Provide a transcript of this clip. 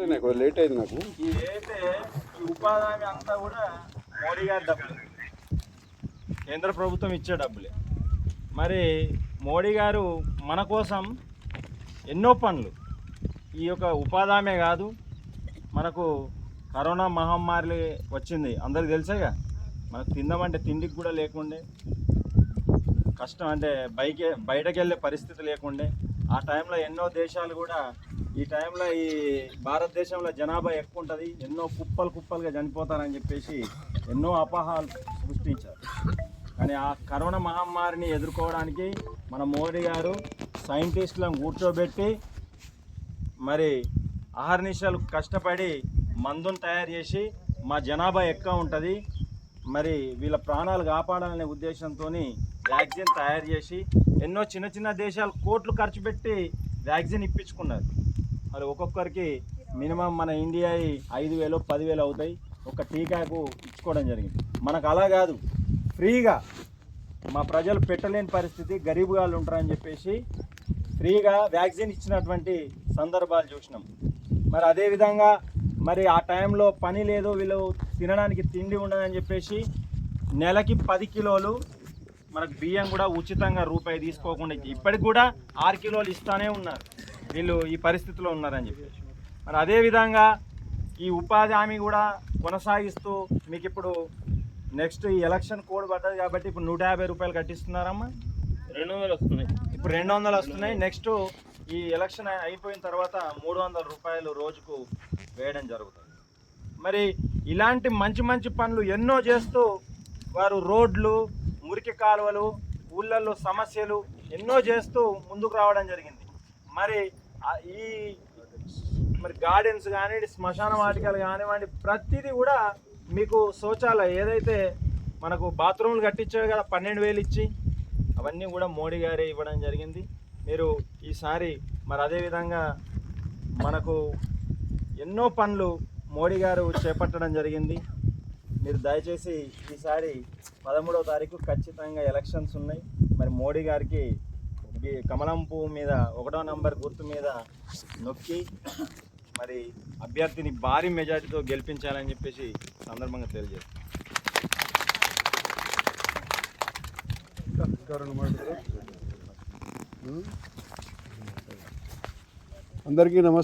నాకు లేట్ అయింది. నాకు ఇదైతే ఈ ఉపాధి హామీ అంతా కూడా మోడీ గారి డబ్బులు, కేంద్ర ప్రభుత్వం ఇచ్చే డబ్బులే. మరి మోడీ గారు మన కోసం ఎన్నో పనులు, ఈ యొక్క ఉపాధి హామీ కాదు, మనకు కరోనా మహమ్మారి వచ్చింది అందరికి తెలుసేగా. మనకు తిందామంటే తిండికి కూడా లేకుండే, కష్టం అంటే బయటకు వెళ్ళే పరిస్థితి లేకుండే. ఆ టైంలో ఎన్నో దేశాలు కూడా, ఈ టైంలో ఈ భారతదేశంలో జనాభా ఎక్కువ ఉంటుంది, ఎన్నో కుప్పలుగా చనిపోతారని చెప్పేసి ఎన్నో అపోహలు సృష్టించారు. కానీ ఆ కరోనా మహమ్మారిని ఎదుర్కోవడానికి మన మోడీ గారు సైంటిస్టులను కూర్చోబెట్టి మరి అహర్నిశలు కష్టపడి మందును తయారు చేసి మా జనాభా ఎక్కువ ఉంటుంది, మరి వీళ్ళ ప్రాణాలు కాపాడాలనే ఉద్దేశంతో వ్యాక్సిన్ తయారు చేసి ఎన్నో చిన్న దేశాలు కోట్లు ఖర్చు పెట్టి వ్యాక్సిన్ ఇప్పించుకున్నారు. మరి ఒక్కొక్కరికి మినిమం మన ఇండియా 5,000 10,000 అవుతాయి ఒక టీకాకు ఇచ్చుకోవడం జరిగింది. మనకు అలా కాదు, ఫ్రీగా మా ప్రజలు పెట్టలేని పరిస్థితి, గరీబ్ వాళ్ళు ఉంటారని చెప్పేసి ఫ్రీగా వ్యాక్సిన్ ఇచ్చినటువంటి సందర్భాలు చూసినాం. మరి అదేవిధంగా మరి ఆ టైంలో పని లేదు, వీళ్ళు తినడానికి తిండి ఉండదని చెప్పేసి నెలకి 10 కిలోలు మనకు బియ్యం కూడా ఉచితంగా రూపాయి తీసుకోకుండా ఇప్పటికి కూడా 6 కిలోలు ఇస్తానే ఉన్నారు. వీళ్ళు ఈ పరిస్థితిలో ఉన్నారని చెప్పేసి మరి అదేవిధంగా ఈ ఉపాధి హామీ కూడా కొనసాగిస్తూ మీకు ఇప్పుడు నెక్స్ట్ ఈ ఎలక్షన్ కోడ్ పడ్డది కాబట్టి ఇప్పుడు 150 రూపాయలు కట్టిస్తున్నారమ్మా, 200 వస్తున్నాయి. ఇప్పుడు 200 వస్తున్నాయి. నెక్స్ట్ ఈ ఎలక్షన్ అయిపోయిన తర్వాత 300 రూపాయలు రోజుకు వేయడం జరుగుతుంది. మరి ఇలాంటి మంచి పనులు ఎన్నో చేస్తూ వారు రోడ్లు, మురికి కాలువలు, ఊళ్ళల్లో సమస్యలు ఎన్నో చేస్తూ ముందుకు రావడం జరిగింది. మరి ఈ గార్డెన్స్ కానివ్వండి, శ్మశాన వాటికలు కానివ్వండి, ప్రతిదీ కూడా మీకు శౌచాలయం ఏదైతే మనకు బాత్రూమ్లు కట్టించాడు కదా 12,000 ఇచ్చి, అవన్నీ కూడా మోడీ గారే ఇవ్వడం జరిగింది. మీరు ఈసారి మరి అదేవిధంగా మనకు ఎన్నో పనులు మోడీ గారు చేపట్టడం జరిగింది. మీరు దయచేసి ఈసారి 13వ తారీఖు ఖచ్చితంగా ఎలక్షన్స్ ఉన్నాయి. మరి మోడీ గారికి కమలం పువ్వు మీద 1వ నంబర్ గుర్తు మీద నొక్కి మరి అభ్యర్థిని భారీ మెజార్టీతో గెలిపించాలని చెప్పేసి సందర్భంగా తెలియజేస్తాను. అందరికీ నమస్తే.